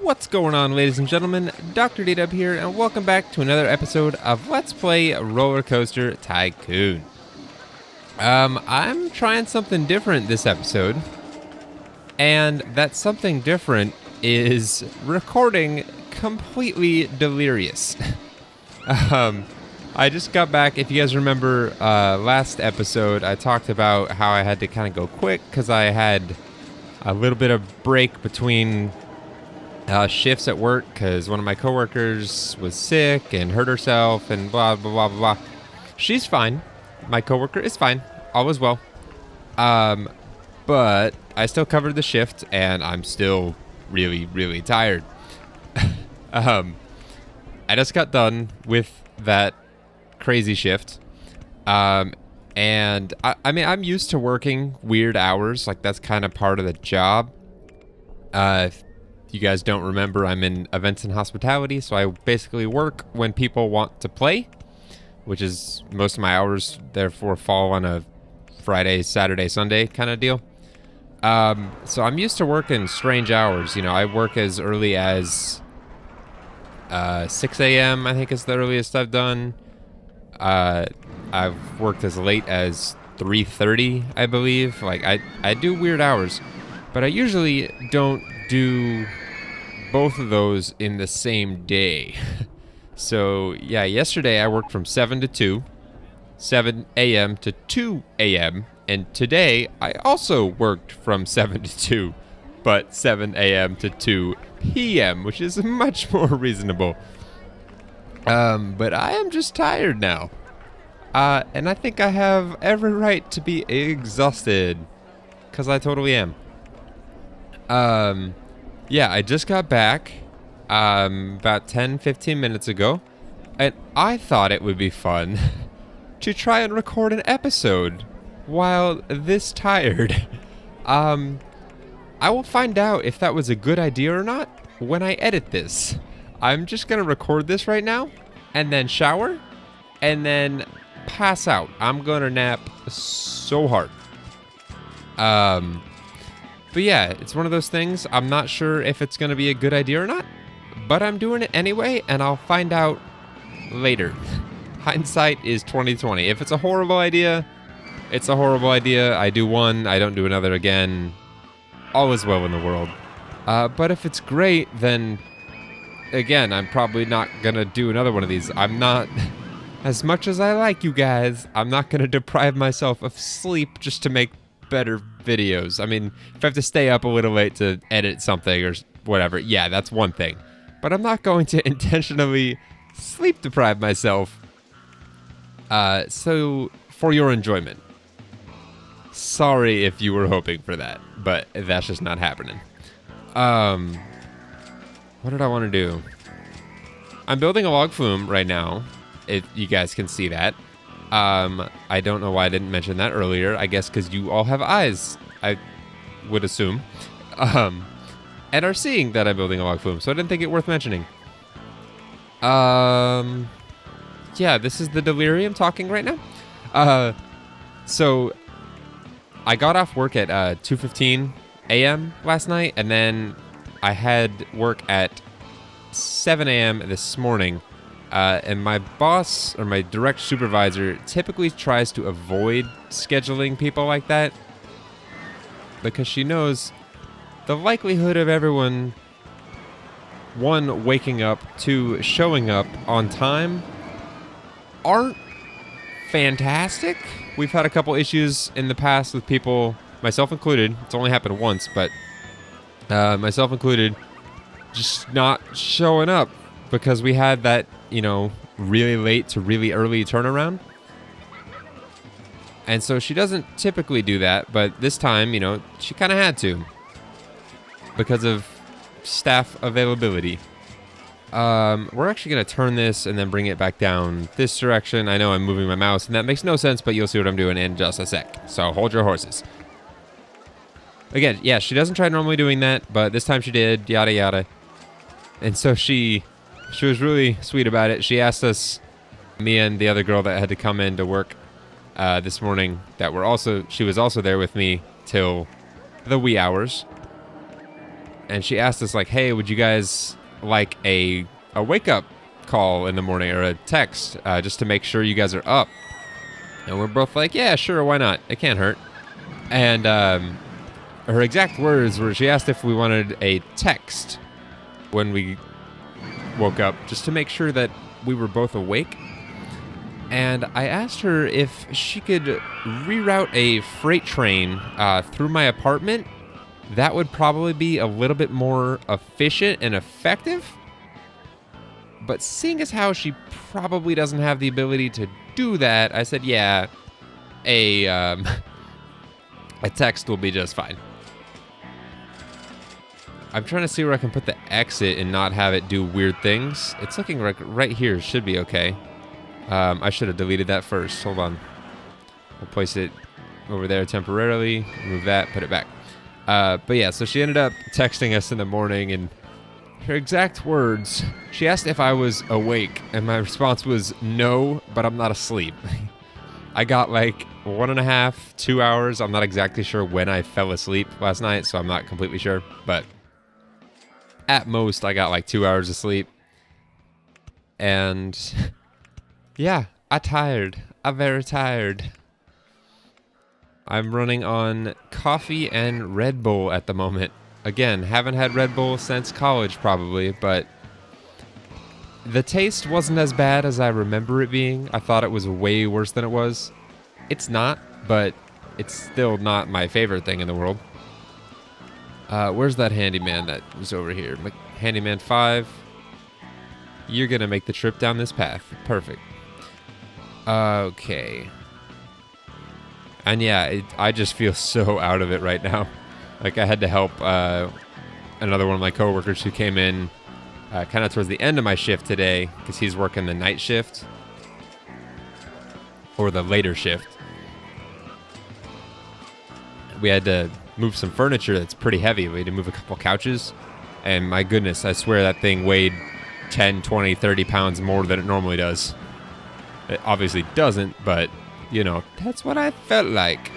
What's going on, ladies and gentlemen? DoctorDDub here, and welcome back to another episode of Let's Play RollerCoaster Tycoon. I'm trying something different this episode, and that something different is recording completely delirious. I just got back. If you guys remember last episode, I talked about how I had to kind of go quick because I had a little bit of break between shifts at work because one of my coworkers was sick and hurt herself and blah, blah, blah, blah, blah. She's fine. My coworker is fine. All is well. But I still covered the shift and I'm still really, really tired. I just got done with that crazy shift. And I mean, I'm used to working weird hours. Like, that's kind of part of the job. If you guys don't remember, I'm in events and hospitality, so I basically work when people want to play, which is most of my hours, therefore fall on a Friday, Saturday, Sunday kind of deal. So I'm used to working strange hours. You know, I work as early as 6 a.m. I think is the earliest I've done. I've worked as late as 3:30, I believe. Like, I do weird hours, but I usually don't do both of those in the same day. So, yeah, yesterday I worked from 7 to 2, 7 a.m. to 2 a.m., and today I also worked from 7 to 2, but 7 a.m. to 2 p.m., which is much more reasonable. But I am just tired now. And I think I have every right to be exhausted, because I totally am. Yeah, I just got back about 10-15 minutes ago, and I thought it would be fun to try and record an episode while this tired. I will find out if that was a good idea or not when I edit this. I'm just going to record this right now, and then shower, and then pass out. I'm going to nap so hard. But yeah, it's one of those things. I'm not sure if it's going to be a good idea or not, but I'm doing it anyway, and I'll find out later. Hindsight is 20/20. If it's a horrible idea, it's a horrible idea. I do one, I don't do another again. All is well in the world. But if it's great, then again, I'm probably not going to do another one of these. I'm not, as much as I like you guys, I'm not going to deprive myself of sleep just to make better videos. I mean, if I have to stay up a little late to edit something or whatever, yeah, that's one thing. But I'm not going to intentionally sleep deprive myself. So, for your enjoyment. Sorry if you were hoping for that, but that's just not happening. What did I want to do? I'm building a log flume right now, if you guys can see that. I don't know why I didn't mention that earlier. I guess because you all have eyes, I would assume. And are seeing that I'm building a log flume, so I didn't think it worth mentioning. Yeah, this is the Delirium talking right now. So I got off work at 2:15 a.m. last night, and then I had work at 7 a.m. this morning. And my boss, or my direct supervisor, typically tries to avoid scheduling people like that because she knows the likelihood of everyone, one, waking up, two, showing up on time aren't fantastic. We've had a couple issues in the past with people, myself included. It's only happened once, but myself included, just not showing up because we had that, you know, really late to really early turnaround. And so she doesn't typically do that, but this time, you know, she kind of had to because of staff availability. We're actually going to turn this and then bring it back down this direction. I know I'm moving my mouse, and that makes no sense, but you'll see what I'm doing in just a sec. So hold your horses. Again, yeah, she doesn't try normally doing that, but this time she did, yada yada. And so she was really sweet about it. She asked us, me and the other girl that had to come in to work this morning, she was also there with me till the wee hours. and she asked us like, hey, would you guys like a wake-up call in the morning or a text just to make sure you guys are up? And we're both like, yeah, sure, why not? It can't hurt. And her exact words were, she asked if we wanted a text when we woke up just to make sure that we were both awake. And I asked her if she could reroute a freight train through my apartment. That would probably be a little bit more efficient and effective. But seeing as how she probably doesn't have the ability to do that, I said, yeah, a text will be just fine. I'm trying to see where I can put the exit and not have it do weird things. It's looking like right here should be okay. I should have deleted that first. Hold on. I'll place it over there temporarily. Move that, put it back. But yeah, so she ended up texting us in the morning, and her exact words, she asked if I was awake, and my response was no, but I'm not asleep. I got like 1.5, 2 hours. I'm not exactly sure when I fell asleep last night, so I'm not completely sure, but at most I got like 2 hours of sleep. And yeah, I'm tired. I'm very tired. I'm running on coffee and Red Bull at the moment. Again, haven't had Red Bull since college probably, but the taste wasn't as bad as I remember it being. I thought it was way worse than it was. It's not, but it's still not my favorite thing in the world. Where's that handyman that was over here? Handyman 5. You're going to make the trip down this path. Perfect. Okay. And yeah, I just feel so out of it right now. Like I had to help another one of my coworkers who came in kind of towards the end of my shift today because he's working the night shift or the later shift. We had to move some furniture that's pretty heavy. We had to move a couple couches, and my goodness, I swear that thing weighed 10, 20, 30 pounds more than it normally does. It obviously doesn't, but you know, that's what I felt like.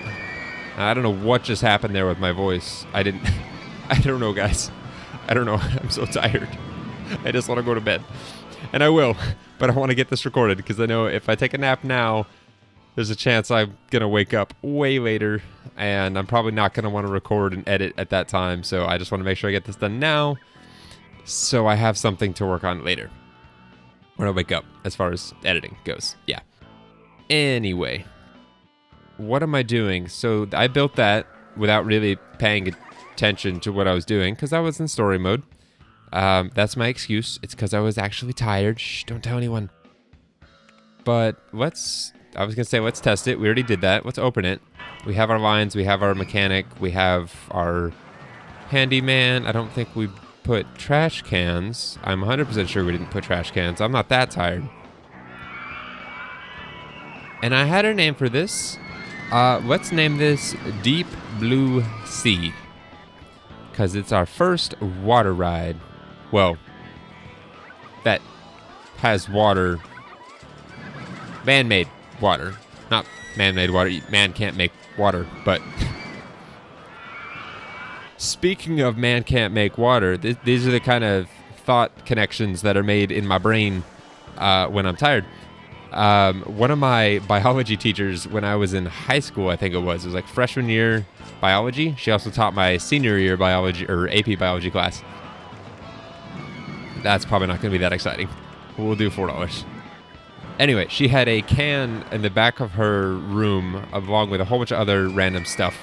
I don't know what just happened there with my voice. I don't know, guys. I don't know. I'm so tired. I just want to go to bed. And I will, but I want to get this recorded because I know if I take a nap now, there's a chance I'm going to wake up way later, and I'm probably not going to want to record and edit at that time, so I just want to make sure I get this done now so I have something to work on later when I wake up as far as editing goes. Yeah. Anyway, what am I doing? So I built that without really paying attention to what I was doing because I was in story mode. That's my excuse. It's because I was actually tired. Shh, don't tell anyone. But I was going to say, let's test it. We already did that. Let's open it. We have our lines. We have our mechanic. We have our handyman. I don't think we put trash cans. I'm 100% sure we didn't put trash cans. I'm not that tired. And I had a name for this. Let's name this Deep Blue Sea. Because it's our first water ride. Well, that has water. Man-made water. Not man-made water. Man can't make water, but speaking of man can't make water, these are the kind of thought connections that are made in my brain when I'm tired. One of my biology teachers when I was in high school, I think it was like freshman year biology. She also taught my senior year biology or AP biology class. That's probably not going to be that exciting. We'll do $4. Anyway, she had a can in the back of her room along with a whole bunch of other random stuff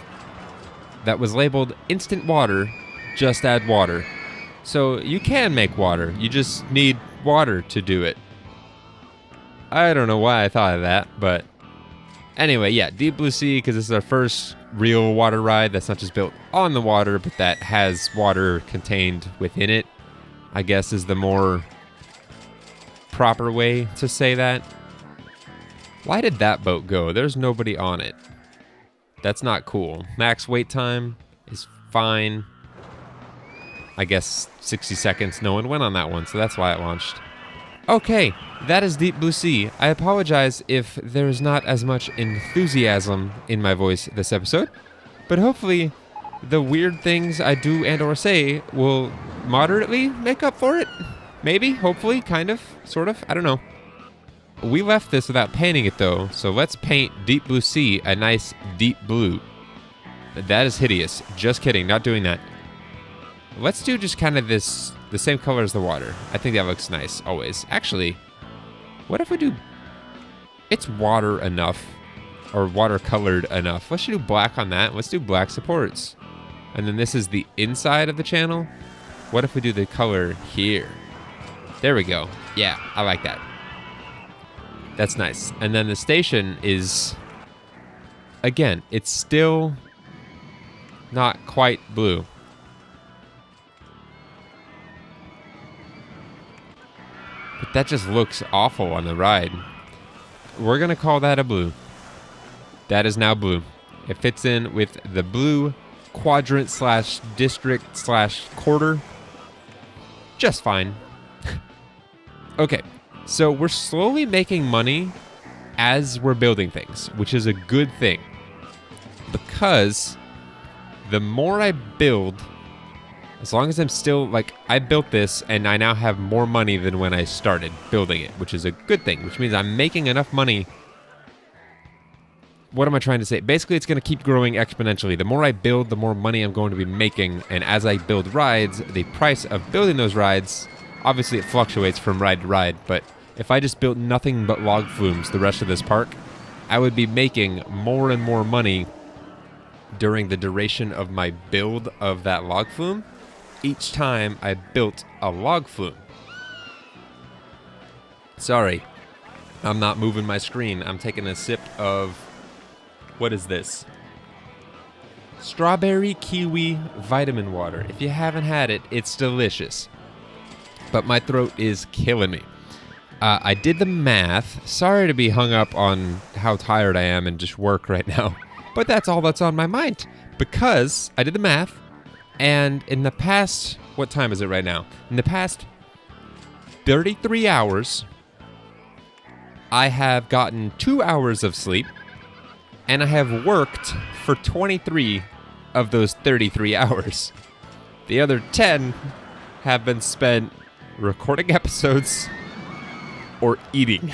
that was labeled instant water, just add water. So you can make water. You just need water to do it. I don't know why I thought of that, but anyway, yeah, Deep Blue Sea, because this is our first real water ride that's not just built on the water, but that has water contained within it, I guess is the more proper way to say that. Why did that boat go? There's nobody on it. That's not cool. Max wait time is fine. I guess 60 seconds, no one went on that one, so that's why it launched. Okay, that is Deep Blue Sea. I apologize if there's not as much enthusiasm in my voice this episode, but hopefully the weird things I do and or say will moderately make up for it. Maybe, hopefully, kind of, sort of, I don't know. We left this without painting it though, so let's paint Deep Blue Sea a nice deep blue. That is hideous. Just kidding, not doing that. Let's do just kind of this, the same color as the water. I think that looks nice, always. Actually, what if we do, it's water enough, or watercolored enough. Let's do black on that. Let's do black supports. And then this is the inside of the channel. What if we do the color here? There we go. Yeah, I like that. That's nice. And then the station is, again, it's still not quite blue. But that just looks awful on the ride. We're going to call that a blue. That is now blue. It fits in with the blue quadrant slash district slash quarter. Just fine. Okay, so we're slowly making money as we're building things, which is a good thing. Because the more I build, as long as I'm still, like, I built this and I now have more money than when I started building it, which is a good thing, which means I'm making enough money. What am I trying to say? Basically, it's going to keep growing exponentially. The more I build, the more money I'm going to be making. And as I build rides, the price of building those rides, obviously it fluctuates from ride to ride, but if I just built nothing but log flumes the rest of this park, I would be making more and more money during the duration of my build of that log flume each time I built a log flume. Sorry, I'm not moving my screen. I'm taking a sip of, what is this? Strawberry kiwi vitamin water. If you haven't had it, it's delicious. But my throat is killing me. I did the math. Sorry to be hung up on how tired I am and just work right now. But that's all that's on my mind. Because I did the math. And in the past, what time is it right now? In the past 33 hours, I have gotten 2 hours of sleep. And I have worked for 23 of those 33 hours. The other 10 have been spent recording episodes or eating.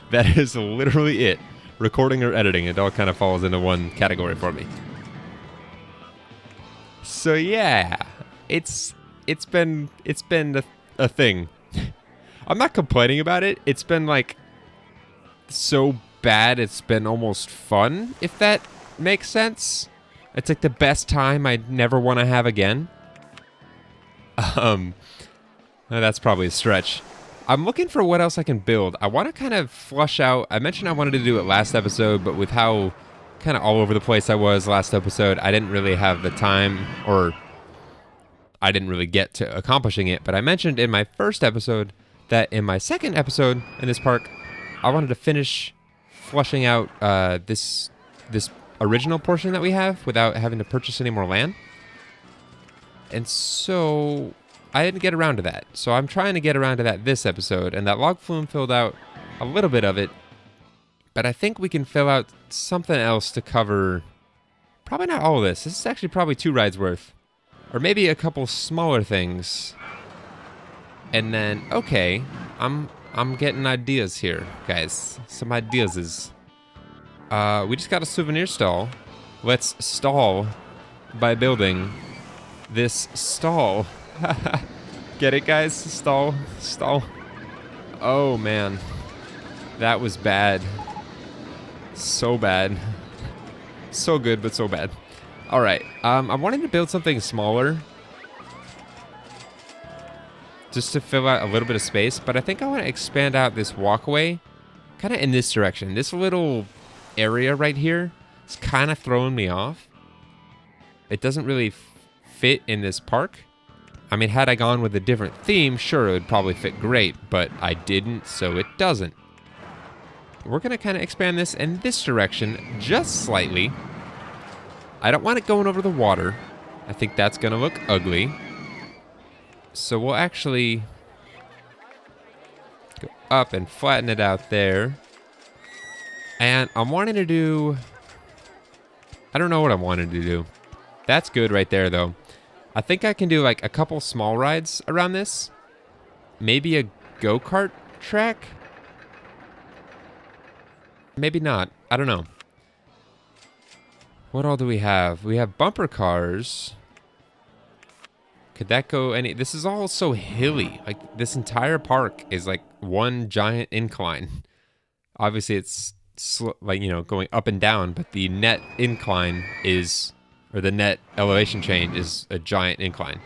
That is literally it. Recording or editing. It all kind of falls into one category for me. So yeah, it's been a thing. I'm not complaining about it. It's been like so bad it's been almost fun, if that makes sense. It's like the best time I'd never want to have again. That's probably a stretch. I'm looking for what else I can build. I want to kind of flush out. I mentioned I wanted to do it last episode, but with how kind of all over the place I was last episode, I didn't really have the time, or I didn't really get to accomplishing it. But I mentioned in my first episode that in my second episode in this park, I wanted to finish flushing out this original portion that we have without having to purchase any more land. And so I didn't get around to that. So I'm trying to get around to that this episode, and that log flume filled out a little bit of it. But I think we can fill out something else to cover probably not all of this. This is actually probably 2 rides worth. Or maybe a couple smaller things. And then, okay, I'm getting ideas here, guys. Some ideas is... we just got a souvenir stall. Let's stall by building this stall. Get it, guys? Stall. Oh, man. That was bad. So bad. So good, but so bad. All right. I'm wanting to build something smaller. Just to fill out a little bit of space. But I think I want to expand out this walkway. Kind of in this direction. This little area right here is kind of throwing me off. It doesn't really fit in this park. I mean, had I gone with a different theme, sure, it would probably fit great, but I didn't, so it doesn't. We're going to kind of expand this in this direction just slightly. I don't want it going over the water. I think that's going to look ugly. So we'll actually go up and flatten it out there. And I'm wanting to do... I don't know what I'm wanting to do. That's good right there, though. I think I can do like a couple small rides around this. Maybe a go-kart track? Maybe not. I don't know. What all do we have? We have bumper cars. Could that go any... This is all so hilly. Like, this entire park is like one giant incline. Obviously, it's like, you know, going up and down, but the net incline is... Or the net elevation change is a giant incline.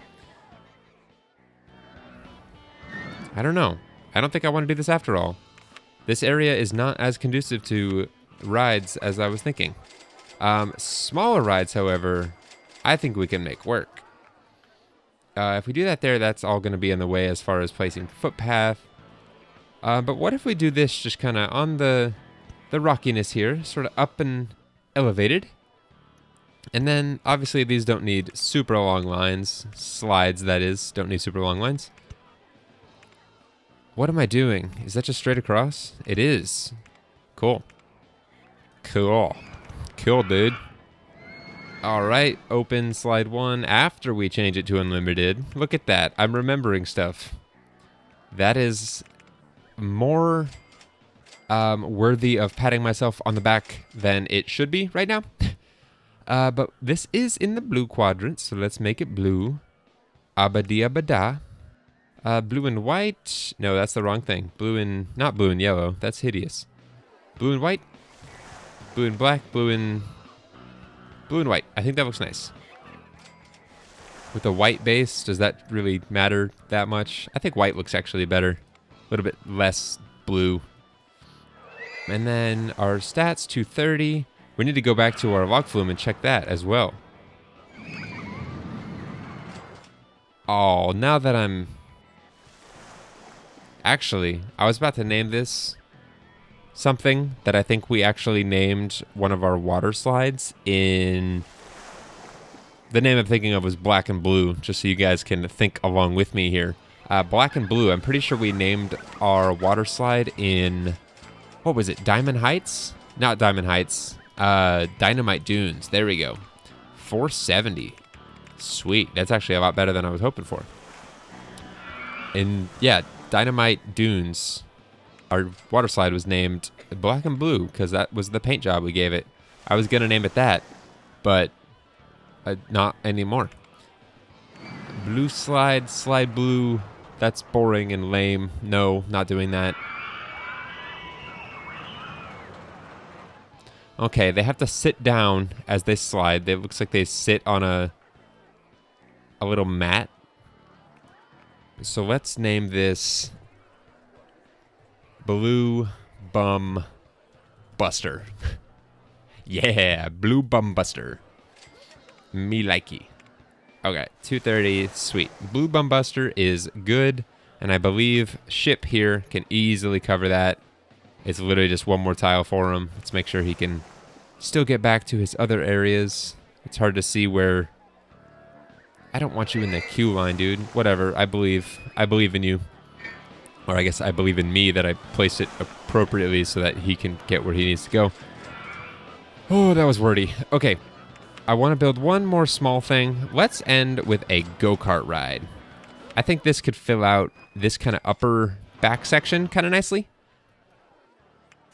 I don't know. I don't think I want to do this after all. This area is not as conducive to rides as I was thinking. Smaller rides, however, I think we can make work. If we do that there, that's all going to be in the way as far as placing footpath. But what if we do this just kind of on the rockiness here, sort of up and elevated? And then, obviously, these don't need super long lines. Slides, that is, don't need super long lines. What am I doing? Is that just straight across? It is. Cool. Cool. Cool, dude. All right, open slide 1 after we change it to unlimited. Look at that. I'm remembering stuff. That is more worthy of patting myself on the back than it should be right now. But this is in the blue quadrant, so let's make it blue. Abada. Blue and white. No, that's the wrong thing. Not blue and yellow. That's hideous. Blue and white. Blue and black. Blue and white. I think that looks nice. With a white base, does that really matter that much? I think white looks actually better. A little bit less blue. And then our stats, 230. We need to go back to our log flume and check that as well. Oh, now that I'm... Actually, I was about to name this something that I think we actually named one of our water slides in... The name I'm thinking of was Black and Blue, just so you guys can think along with me here. Black and Blue, I'm pretty sure we named our water slide in... What was it? Diamond Heights? Not Diamond Heights. Dynamite Dunes. There we go. 470. Sweet. That's actually a lot better than I was hoping for. And yeah, Dynamite Dunes. Our water slide was named Black and Blue because that was the paint job we gave it. I was going to name it that, but not anymore. Blue slide, slide blue. That's boring and lame. No, not doing that. Okay, they have to sit down as they slide. It looks like they sit on a little mat. So let's name this Blue Bum Buster. Yeah, Blue Bum Buster. Me likey. Okay, 230, sweet. Blue Bum Buster is good, and I believe Ship here can easily cover that. It's literally just one more tile for him. Let's make sure he can still get back to his other areas. It's hard to see where... I don't want you in the queue line, dude. Whatever, I believe in you. Or I guess I believe in me that I placed it appropriately so that he can get where he needs to go. Oh, that was wordy. Okay, I want to build one more small thing. Let's end with a go-kart ride. I think this could fill out this kind of upper back section kind of nicely.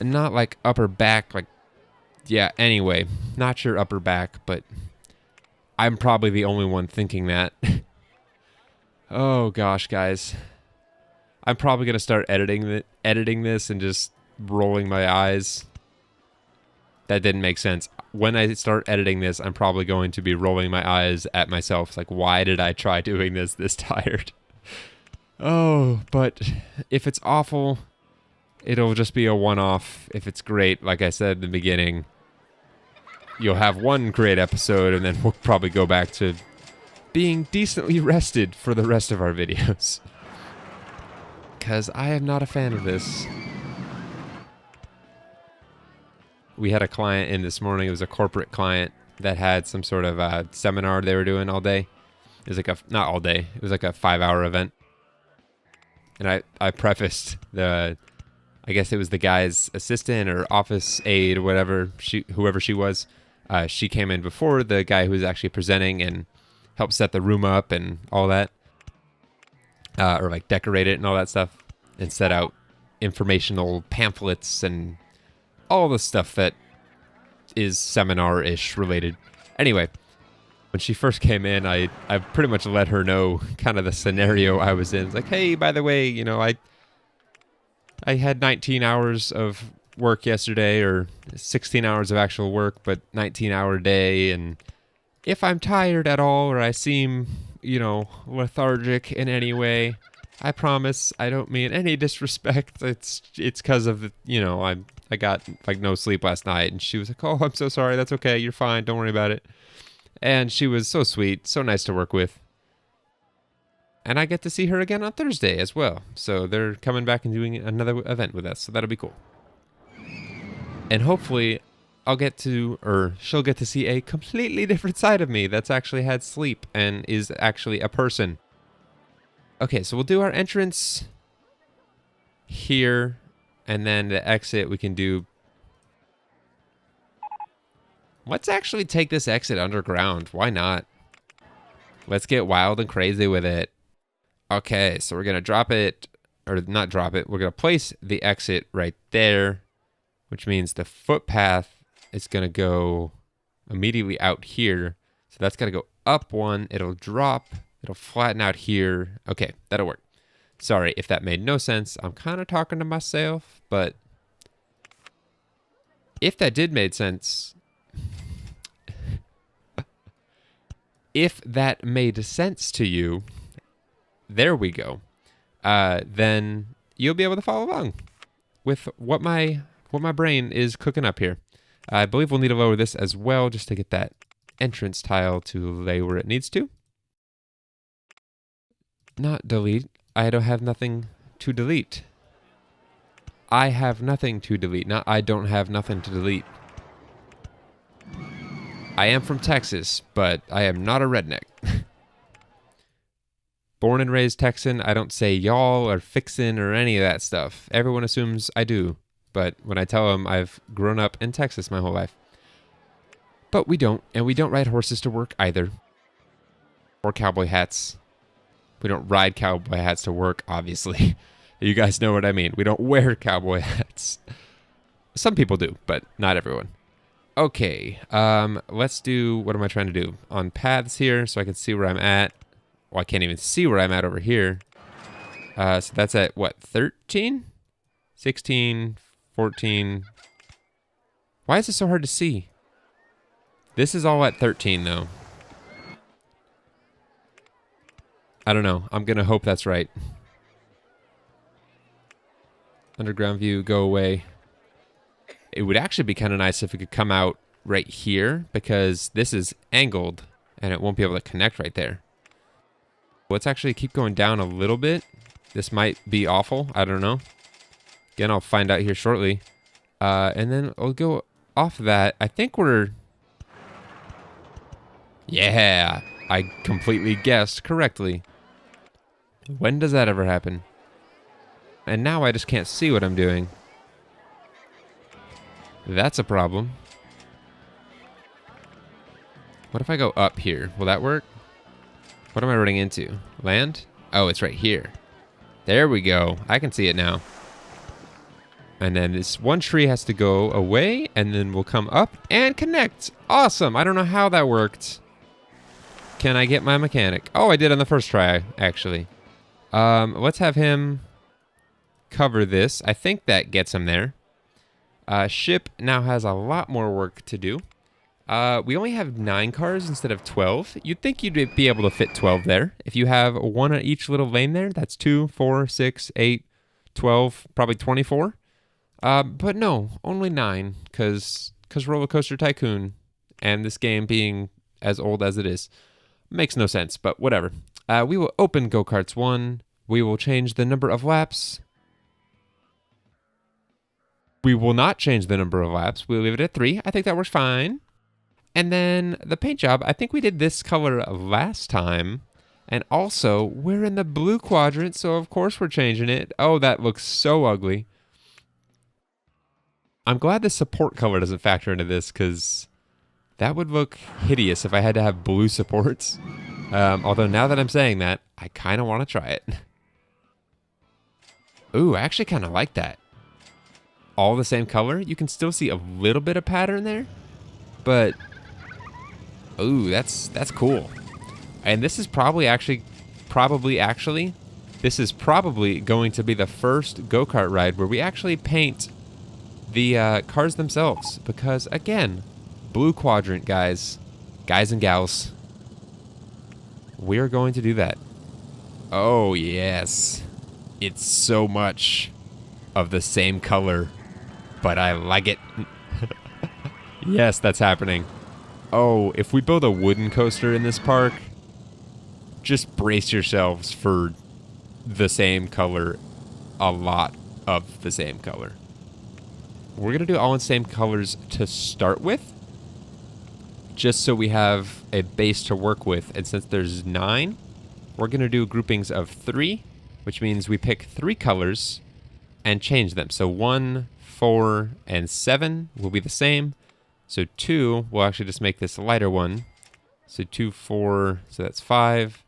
Not like upper back, like, yeah, anyway, not your upper back, but I'm probably the only one thinking that. Oh gosh, guys. I'm probably going to start editing this and just rolling my eyes. That didn't make sense. When I start editing this, I'm probably going to be rolling my eyes at myself. It's like, why did I try doing this tired? Oh, but if it's awful... It'll just be a one-off. If it's great, like I said in the beginning, you'll have one great episode, and then we'll probably go back to being decently rested for the rest of our videos. Because I am not a fan of this. We had a client in this morning. It was a corporate client that had some sort of seminar they were doing all day. It was like not all day. It was like a 5-hour event. And I prefaced I guess it was the guy's assistant or office aide, whatever whoever she was. She came in before the guy who was actually presenting and helped set the room up and all that. Or like decorate it and all that stuff. And set out informational pamphlets and all the stuff that is seminar-ish related. Anyway, when she first came in, I pretty much let her know kind of the scenario I was in. It's like, hey, by the way, you know, I had 19 hours of work yesterday, or 16 hours of actual work, but 19-hour day, and if I'm tired at all or I seem, you know, lethargic in any way, I promise I don't mean any disrespect. It's because of, you know, I got like no sleep last night. And she was like, oh, I'm so sorry. That's okay. You're fine. Don't worry about it. And she was so sweet, so nice to work with. And I get to see her again on Thursday as well. So they're coming back and doing another event with us. So that'll be cool. And hopefully I'll get to, or she'll get to see a completely different side of me that's actually had sleep and is actually a person. Okay, so we'll do our entrance here, and then the exit we can do. Let's actually take this exit underground. Why not? Let's get wild and crazy with it. Okay, so we're going to drop it, or not drop it. We're going to place the exit right there, which means the footpath is going to go immediately out here. So that's got to go up one. It'll drop. It'll flatten out here. Okay, that'll work. Sorry if that made no sense. I'm kind of talking to myself, but if that did make sense, if that made sense to you, there we go. Then you'll be able to follow along with what my brain is cooking up here. I believe we'll need to lower this as well just to get that entrance tile to lay where it needs to. Not delete. I don't have nothing to delete. I have nothing to delete. Not I don't have nothing to delete. I am from Texas, but I am not a redneck. Born and raised Texan, I don't say y'all or fixin' or any of that stuff. Everyone assumes I do, but when I tell them I've grown up in Texas my whole life. But we don't, and we don't ride horses to work either. Or cowboy hats. We don't ride cowboy hats to work, obviously. You guys know what I mean. We don't wear cowboy hats. Some people do, but not everyone. Okay, let's do, what am I trying to do? On paths here, so I can see where I'm at. Well, I can't even see where I'm at over here. So that's at, what, 13? 16, 14. Why is it so hard to see? This is all at 13, though. I don't know. I'm going to hope that's right. Underground view, go away. It would actually be kind of nice if it could come out right here, because this is angled and it won't be able to connect right there. Let's actually keep going down a little bit. This might be awful. I don't know. Again, I'll find out here shortly. And then I'll go off that. I think we're... Yeah, I completely guessed correctly. When does that ever happen? And now I just can't see what I'm doing. That's a problem. What if I go up here? Will that work? What am I running into? Land? Oh, it's right here. There we go. I can see it now. And then this one tree has to go away, and then we'll come up and connect. Awesome. I don't know how that worked. Can I get my mechanic? Oh, I did on the first try, actually. Let's have him cover this. I think that gets him there. Ship now has a lot more work to do. We only have 9 cars instead of 12. You'd think you'd be able to fit 12 there. If you have one on each little lane there, that's 2, 4, 6, 8, 12, probably 24. But no, only 9, because RollerCoaster Tycoon and this game being as old as it is makes no sense, but whatever. We will open Go-Karts 1. We will change the number of laps. We will not change the number of laps. We'll leave it at 3. I think that works fine. And then the paint job, I think we did this color last time. And also, we're in the blue quadrant, so of course we're changing it. Oh, that looks so ugly. I'm glad the support color doesn't factor into this, because That would look hideous if I had to have blue supports. Although now that I'm saying that, I kind of want to try it. Ooh, I actually kind of like that. All the same color. You can still see a little bit of pattern there, but ooh, that's cool. And this is probably this is probably going to be the first go-kart ride where we actually paint the cars themselves, because again, blue quadrant, guys and gals, we are going to do that. Oh yes, it's so much of the same color, but I like it. Yes, that's happening. Oh, if we build a wooden coaster in this park, just brace yourselves for the same color, a lot of the same color. We're going to do all in same colors to start with, just so we have a base to work with. And since there's 9, we're going to do groupings of 3, which means we pick 3 colors and change them. So 1, 4, and 7 will be the same. So 2, we'll actually just make this a lighter one. So 2, 4, so that's 5.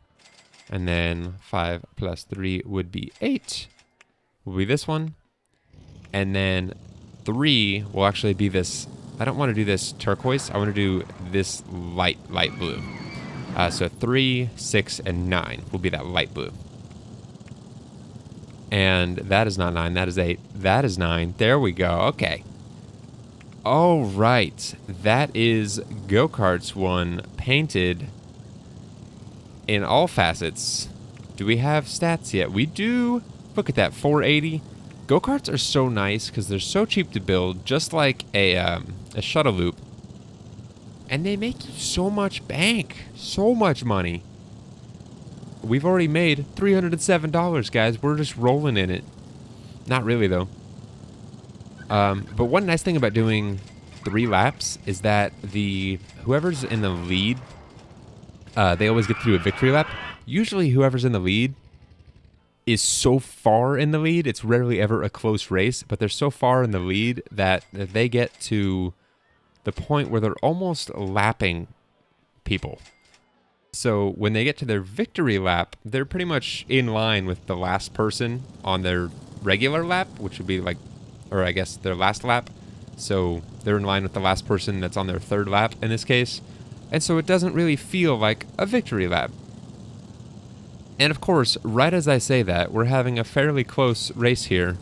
And then 5 plus 3 would be 8. Will be this one. And then 3 will actually be this. I don't want to do this turquoise. I want to do this light blue. So 3, 6, and 9 will be that light blue. And that is not 9. That is 8. That is 9. There we go. Okay. All right. That is Go-Karts 1 painted in all facets. Do we have stats yet? We do. Look at that, 480. Go-karts are so nice because they're so cheap to build, just like a shuttle loop. And they make you so much bank, so much money. We've already made $307, guys. We're just rolling in it. Not really, though. But one nice thing about doing 3 laps is that whoever's in the lead, they always get through a victory lap. Usually whoever's in the lead is so far in the lead, it's rarely ever a close race, but they're so far in the lead that they get to the point where they're almost lapping people. So when they get to their victory lap, they're pretty much in line with the last person on their regular lap, which would be like, or I guess their last lap. So they're in line with the last person that's on their 3rd lap in this case. And so it doesn't really feel like a victory lap. And of course, right as I say that, we're having a fairly close race here.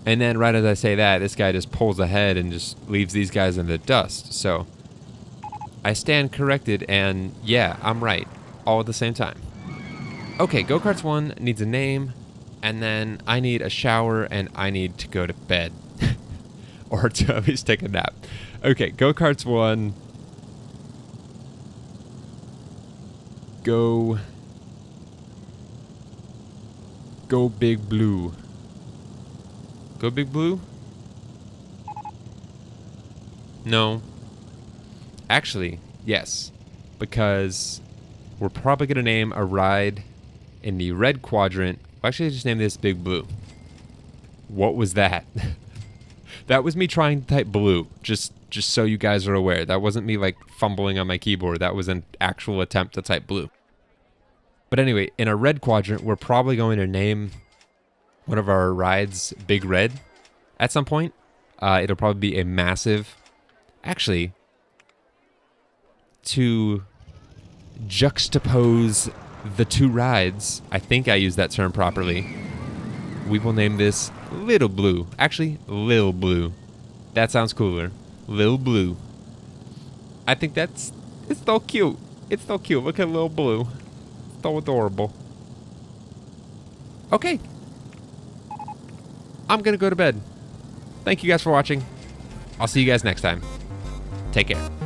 And then right as I say that, this guy just pulls ahead and just leaves these guys in the dust. So I stand corrected, and yeah, I'm right, all at the same time. Okay, Go-Karts 1 needs a name, and then I need a shower, and I need to go to bed. Or to at least take a nap. Okay, Go-Karts 1. Go Big Blue. Go Big Blue? No. Actually, yes. Because we're probably going to name a ride in the red quadrant. Well, actually, just name this Big Blue. What was that? That was me trying to type blue, just so you guys are aware. That wasn't me like fumbling on my keyboard. That was an actual attempt to type blue. But anyway, in a red quadrant, we're probably going to name one of our rides Big Red at some point. It'll probably be a massive... Actually, to juxtapose the 2 rides, I think I used that term properly, we will name this Little Blue. Actually, Lil Blue. That sounds cooler. Lil Blue. I think it's so cute. It's so cute. Look at Lil Blue. So adorable. Okay. I'm gonna go to bed. Thank you guys for watching. I'll see you guys next time. Take care.